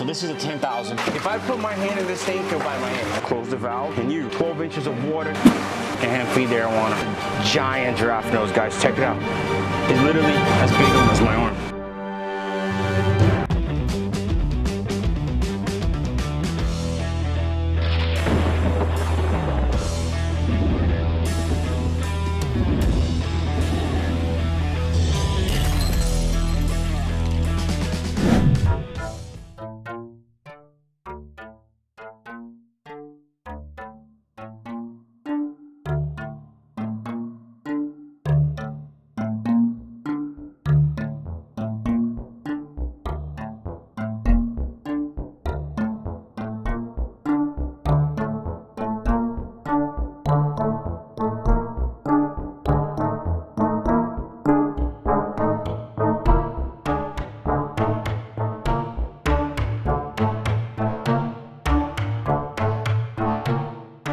so this is a 10,000. If I put my hand in this tank, he'll bite my hand. Close the valve, and 12 inches of water, and hand feed the arowana. Giant giraffe nose, guys, check it out. It's literally as big as my arm.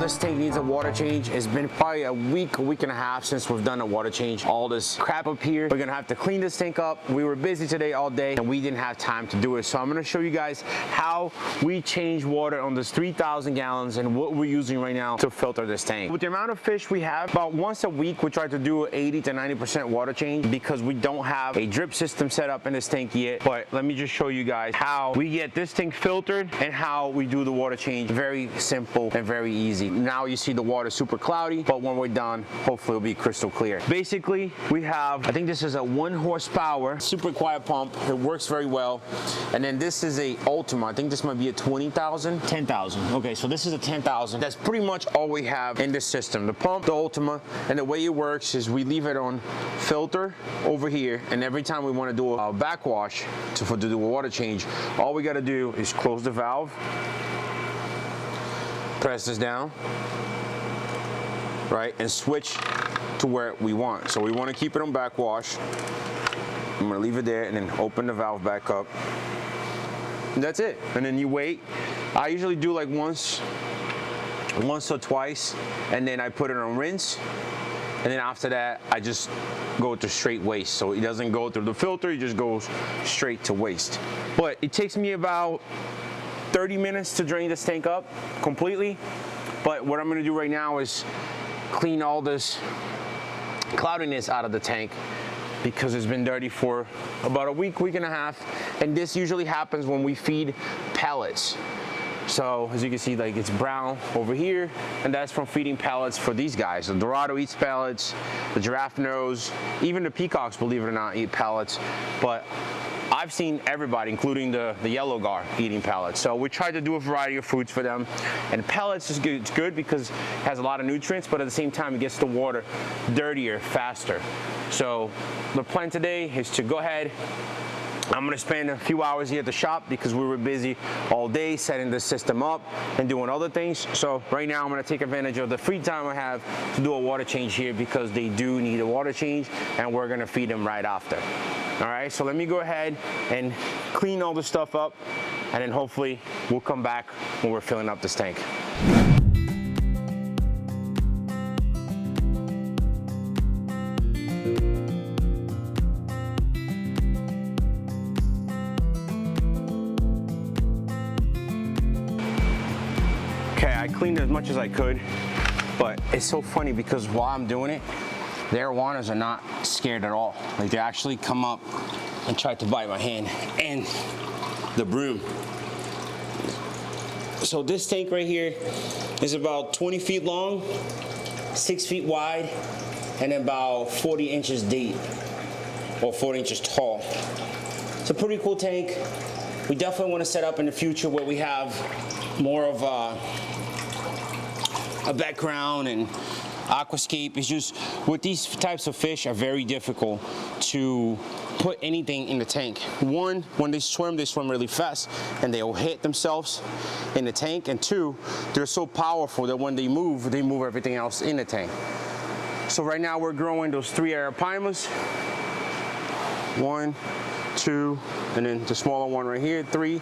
This tank needs a water change. It's been probably a week and a half since we've done a water change. All this crap up here, we're gonna have to clean this tank up. We were busy today all day and we didn't have time to do it. So I'm gonna show you guys how we change water on this 3,000 gallons and what we're using right now to filter this tank. With the amount of fish we have, about once a week we try to do 80 to 90% water change because we don't have a drip system set up in this tank yet. But let me just show you guys how we get this tank filtered and how we do the water change. Very simple and very easy. Now you see the water super cloudy, but when we're done, hopefully it'll be crystal clear. Basically, we have, I think this is a 1 horsepower, super quiet pump. It works very well. And then this is a Ultima. I think this might be a 20,000. 10,000. Okay, so this is a 10,000. That's pretty much all we have in this system. The pump, the Ultima, and the way it works is we leave it on filter over here, and every time we want to do a backwash to do a water change, all we got to do is close the valve, press this down, right, and switch to where we want. So we want to keep it on backwash. I'm gonna leave it there and then open the valve back up. And that's it. And then you wait. I usually do like once or twice, and then I put it on rinse. And then after that, I just go to straight waste. So it doesn't go through the filter, it just goes straight to waste. But it takes me about 30 minutes to drain this tank up completely. But what I'm gonna do right now is clean all this cloudiness out of the tank because it's been dirty for about a week and a half. And this usually happens when we feed pellets. So as you can see, like, it's brown over here, and that's from feeding pellets for these guys. The Dorado eats pellets, the giraffe nose, even the peacocks, believe it or not, eat pellets. But I've seen everybody, including the yellow gar, eating pellets. So we try to do a variety of foods for them. And pellets is good. It's good because it has a lot of nutrients, but at the same time, it gets the water dirtier faster. So the plan today is to go ahead. I'm gonna spend a few hours here at the shop because we were busy all day setting the system up and doing other things. So right now I'm gonna take advantage of the free time I have to do a water change here because they do need a water change, and we're gonna feed them right after. All right, so let me go ahead and clean all this stuff up, and then hopefully we'll come back when we're filling up this tank. I cleaned as much as I could, but it's so funny because while I'm doing it, the arowanas are not scared at all. Like, they actually come up and try to bite my hand and the broom. So this tank right here is about 20 feet long, 6 feet wide, and about 40 inches deep, or 40 inches tall. It's a pretty cool tank. We definitely want to set up in the future where we have more of a background and aquascape. It's just with these types of fish are very difficult to put anything in the tank. One, when they swim really fast and they'll hit themselves in the tank. And two, they're so powerful that when they move everything else in the tank. So right now we're growing those 3 Arapaimas. 1, 2, and then the smaller one right here, 3.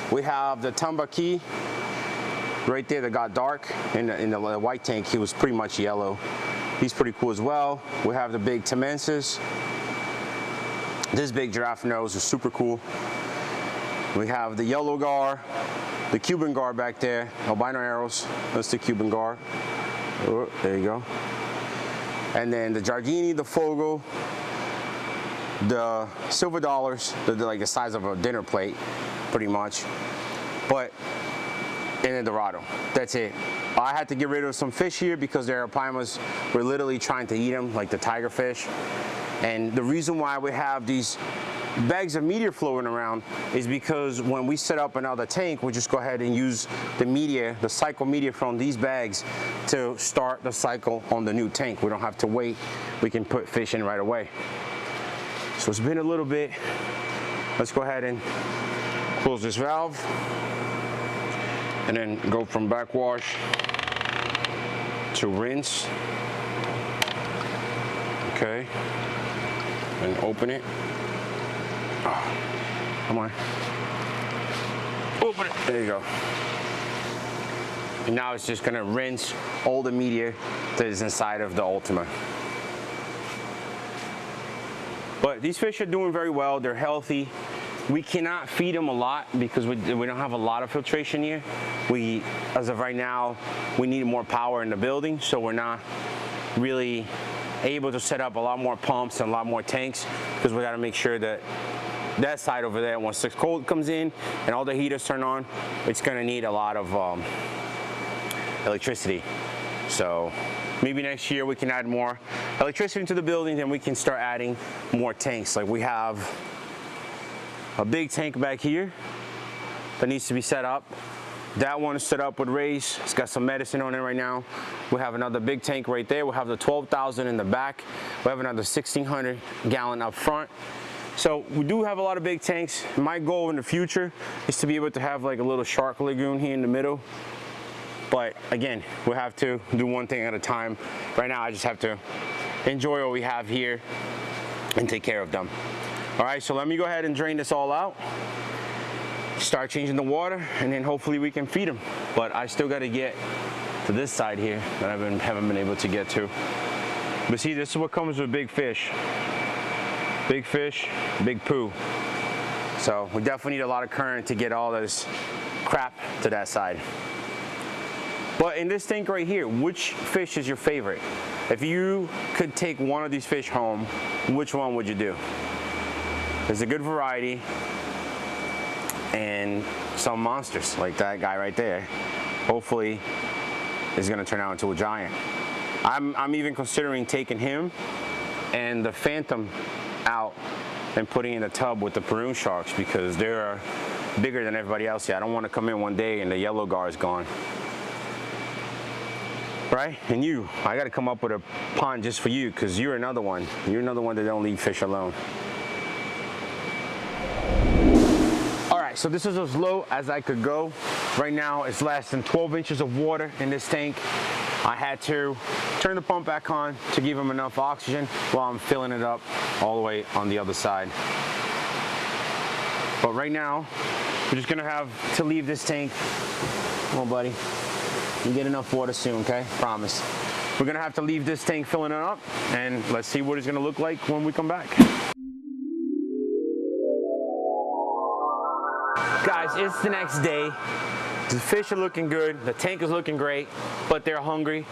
We have the tambaqui right there that got dark. In the white tank, he was pretty much yellow. He's pretty cool as well. We have the big tamensis. This big giraffe nose is super cool. We have the yellow gar, the Cuban gar back there, albino arrows. That's the Cuban gar. Oh, there you go. And then the Giardini, the Fogo, the silver dollars, they're like the size of a dinner plate, pretty much. And then Dorado. That's it. I had to get rid of some fish here because the Arapaimas were literally trying to eat them, like the tiger fish. And the reason why we have these bags of media floating around is because when we set up another tank, we just go ahead and use the media, the cycle media from these bags to start the cycle on the new tank. We don't have to wait. We can put fish in right away. So it's been a little bit. Let's go ahead and close this valve and then go from backwash to rinse. Okay, and open it. Oh, come on. Open it. There you go. And now it's just gonna rinse all the media that is inside of the Ultima. But these fish are doing very well. They're healthy. We cannot feed them a lot because we don't have a lot of filtration here. As of right now, we need more power in the building, so we're not really able to set up a lot more pumps and a lot more tanks because we got to make sure that that side over there, once the cold comes in and all the heaters turn on, it's going to need a lot of electricity. So maybe next year we can add more electricity into the building, and we can start adding more tanks. Like we have a big tank back here that needs to be set up. That one is set up with rays. It's got some medicine on it right now. We have another big tank right there. We'll have the 12,000 in the back. We have another 1,600 gallon up front. So we do have a lot of big tanks. My goal in the future is to be able to have like a little shark lagoon here in the middle. But again, we'll have to do one thing at a time. Right now, I just have to enjoy what we have here and take care of them. All right, so let me go ahead and drain this all out. Start changing the water, and then hopefully we can feed them. But I still got to get to this side here that I haven't been able to get to. But see, this is what comes with big fish. Big fish, big poo. So we definitely need a lot of current to get all this crap to that side. But in this tank right here, which fish is your favorite? If you could take one of these fish home, which one would you do? There's a good variety and some monsters like that guy right there. Hopefully is gonna turn out into a giant. I'm even considering taking him and the Phantom out and putting in a tub with the Peru sharks because they're bigger than everybody else here. I don't want to come in one day and the yellow gar is gone. Right? And I got to come up with a pond just for you because you're another one. You're another one that don't leave fish alone. All right, so this is as low as I could go. Right now, it's less than 12 inches of water in this tank. I had to turn the pump back on to give them enough oxygen while I'm filling it up all the way on the other side. But right now, we're just gonna have to leave this tank. Come on, buddy. You get enough water soon, okay? Promise. We're gonna have to leave this tank filling it up, and let's see what it's gonna look like when we come back. Guys, it's the next day. The fish are looking good, the tank is looking great, but they're hungry.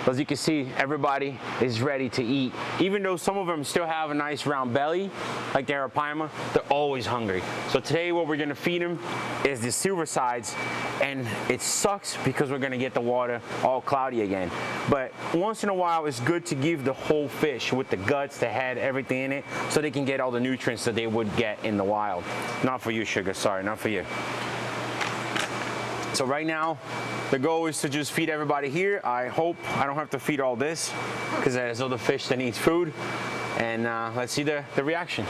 As you can see, everybody is ready to eat. Even though some of them still have a nice round belly, like the Arapaima, they're always hungry. So today what we're gonna feed them is the silver sides, and it sucks because we're gonna get the water all cloudy again. But once in a while, it's good to give the whole fish with the guts, the head, everything in it, so they can get all the nutrients that they would get in the wild. Not for you, Sugar, sorry, not for you. So right now, the goal is to just feed everybody here. I hope I don't have to feed all this because there's other fish that needs food. And let's see the reaction.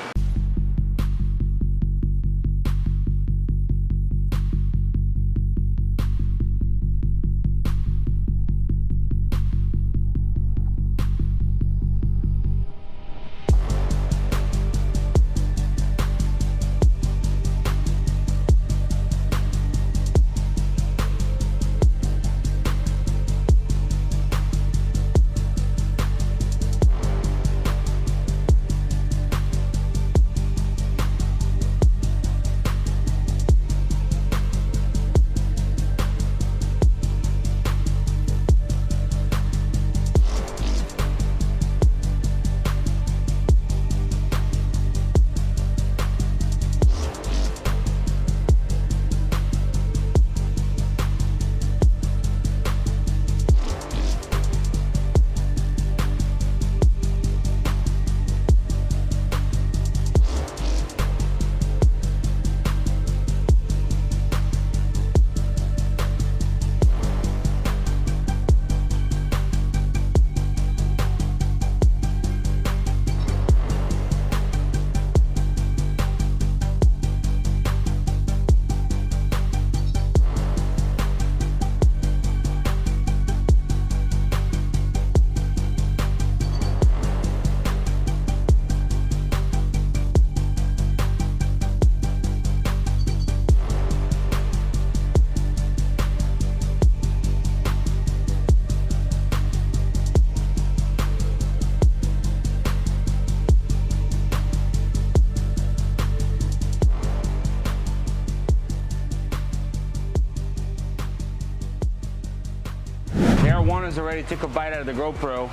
arowanas already took a bite out of the GoPro.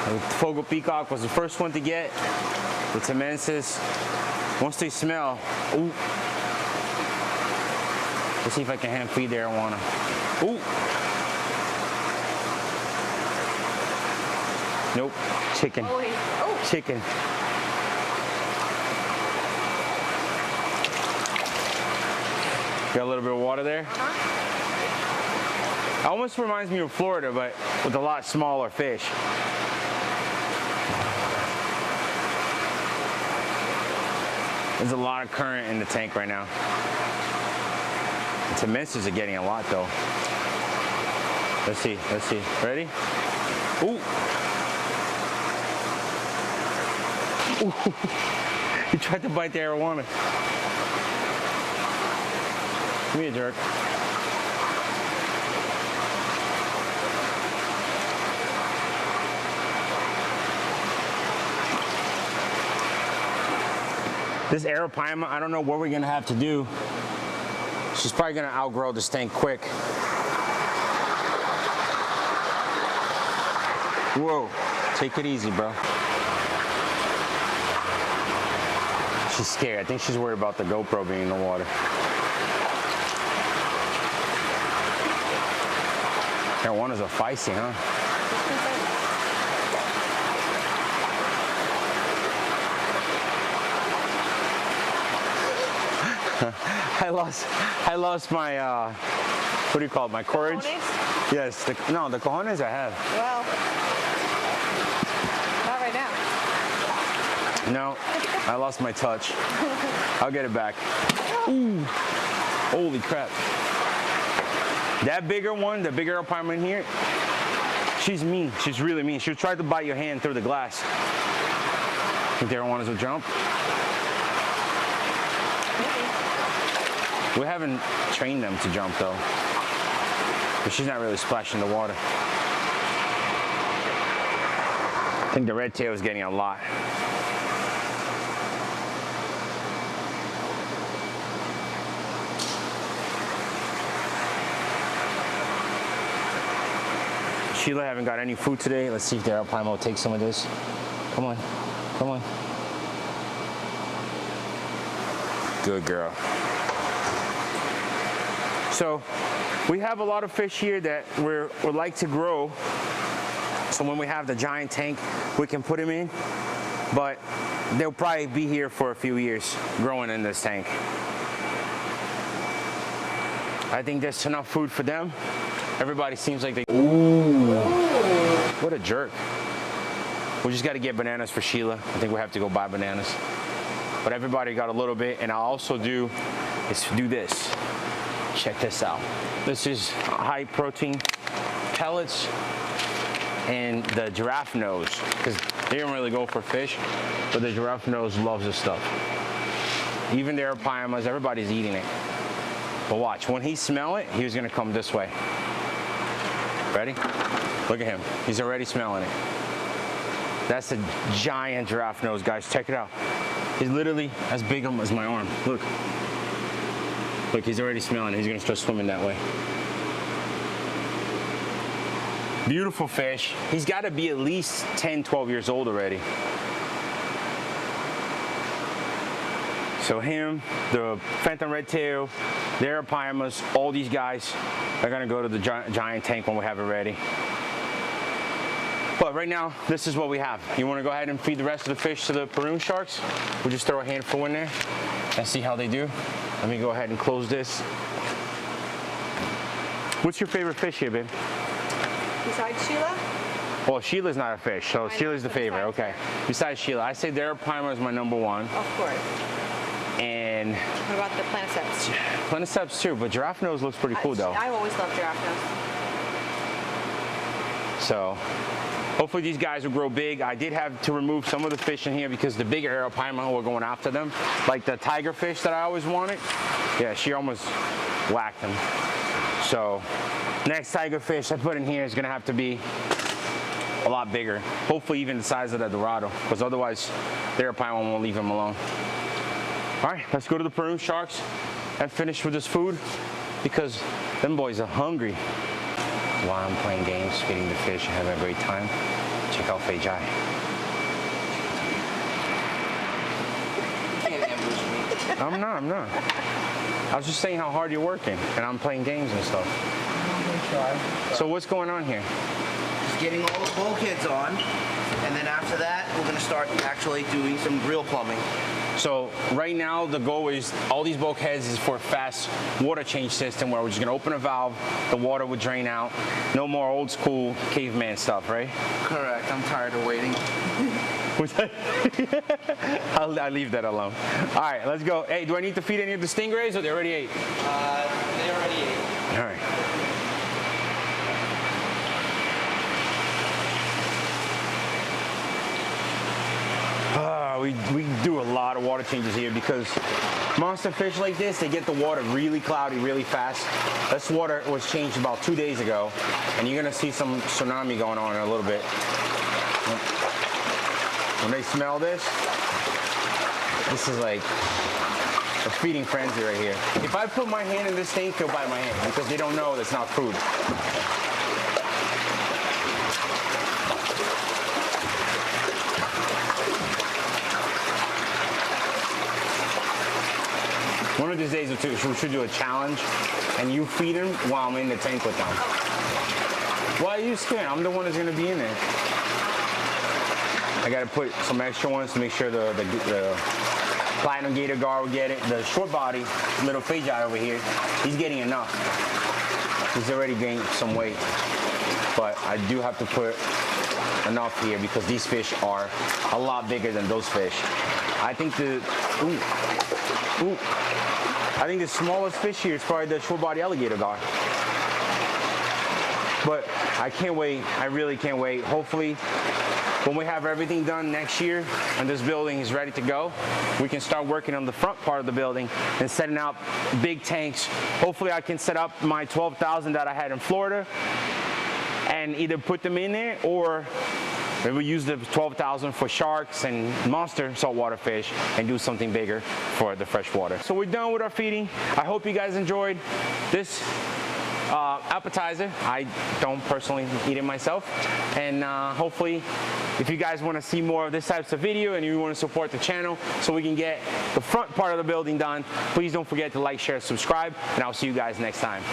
The Fogo Peacock was the first one to get. The Temensis, once they smell, ooh. Let's see if I can hand feed the arowana. Ooh. Nope, chicken. Oh, wait. Oh. Chicken. Got a little bit of water there. Almost reminds me of Florida, but with a lot smaller fish. There's a lot of current in the tank right now. The Temensis are getting a lot though. Let's see, let's see. Ready? Ooh. Ooh. He tried to bite the arowana. Give me a jerk. This Arapaima, I don't know what we're gonna have to do. She's probably gonna outgrow this tank quick. Whoa, take it easy, bro. She's scared. I think she's worried about the GoPro being in the water. Arowanas are feisty, huh? I lost my, what do you call it, my courage? Cojones? Yes, the cojones I have. Well, not right now. No, I lost my touch. I'll get it back. Ooh, holy crap. That bigger one, the bigger Arapaima in here, she's mean. She's really mean. She'll try to bite your hand through the glass. Think the arowanas will jump? We haven't trained them to jump though. But she's not really splashing the water. I think the red tail is getting a lot. Sheila haven't got any food today. Let's see if the Arapaima will take some of this. Come on, come on. Good girl. So we have a lot of fish here that we like to grow. So when we have the giant tank, we can put them in, but they'll probably be here for a few years growing in this tank. I think there's enough food for them. Everybody seems like they, ooh, what a jerk. We just got to get bananas for Sheila. I think we have to go buy bananas. But everybody got a little bit, and I'll also do this. Check this out. This is high protein pellets and the giraffe nose, because they don't really go for fish, but the giraffe nose loves this stuff. Even the Arapaimas, everybody's eating it. But watch, when he smell it, he's gonna come this way. Ready? Look at him. He's already smelling it. That's a giant giraffe nose, guys. Check it out. He's literally as big as my arm. Look. Look, he's already smelling it. He's gonna start swimming that way. Beautiful fish. He's gotta be at least 10, 12 years old already. So him, the phantom red tail, the Arapaimas, all these guys are gonna go to the giant tank when we have it ready. But right now, this is what we have. You wanna go ahead and feed the rest of the fish to the Peruvian sharks? We'll just throw a handful in there and see how they do. Let me go ahead and close this. What's your favorite fish here, babe? Besides Sheila? Well, Sheila's not a fish, so Sheila's the favorite. Okay. Besides Sheila, I say the Arapaima is my number one. Of course. And what about the Planiceps? Planiceps too, but giraffe nose looks pretty cool though. I always love giraffe nose. So hopefully these guys will grow big. I did have to remove some of the fish in here because the bigger Arapaima were going after them. Like the tiger fish that I always wanted. Yeah, she almost whacked them. So next tiger fish I put in here is gonna have to be a lot bigger. Hopefully even the size of the Dorado, because otherwise the Arapaima won't leave him alone. All right, let's go to the Peruvian sharks and finish with this food. because them boys are hungry. While I'm playing games, feeding the fish, having a great time, check out Fei Jai. Can't ambush me. I'm not. I was just saying how hard you're working, and I'm playing games and stuff. I'm gonna try. So what's going on here? Just getting all the bulkheads on, and then after that, we're gonna start actually doing some real plumbing. So right now the goal is all these bulkheads is for a fast water change system where we're just gonna open a valve, the water would drain out. No more old school caveman stuff, right? Correct. I'm tired of waiting. What's that? I'll leave that alone. All right, let's go. Hey, do I need to feed any of the stingrays or they already ate? They already ate. All right. We do a lot of water changes here because monster fish like this, they get the water really cloudy really fast. This water was changed about 2 days ago, and you're gonna see some tsunami going on in a little bit. When they smell this is like a feeding frenzy right here. If I put my hand in this thing, they'll bite my hand because they don't know that's not food. One of these days we should do a challenge and you feed them while I'm in the tank with them. Why are you scared? I'm the one that's gonna be in there. I gotta put some extra ones to make sure the platinum gator gar will get it. The short body, little Fei Jai over here, he's getting enough. He's already gained some weight. But I do have to put enough here because these fish are a lot bigger than those fish. I think I think the smallest fish here is probably the short body alligator gar. But I can't wait, I really can't wait. Hopefully, when we have everything done next year and this building is ready to go, we can start working on the front part of the building and setting up big tanks. Hopefully I can set up my 12,000 that I had in Florida and either put them in there or maybe use the 12,000 for sharks and monster saltwater fish and do something bigger for the freshwater. So we're done with our feeding. I hope you guys enjoyed this appetizer. I don't personally eat it myself. And hopefully, if you guys want to see more of this types of video and you want to support the channel so we can get the front part of the building done, please don't forget to like, share, subscribe, and I'll see you guys next time.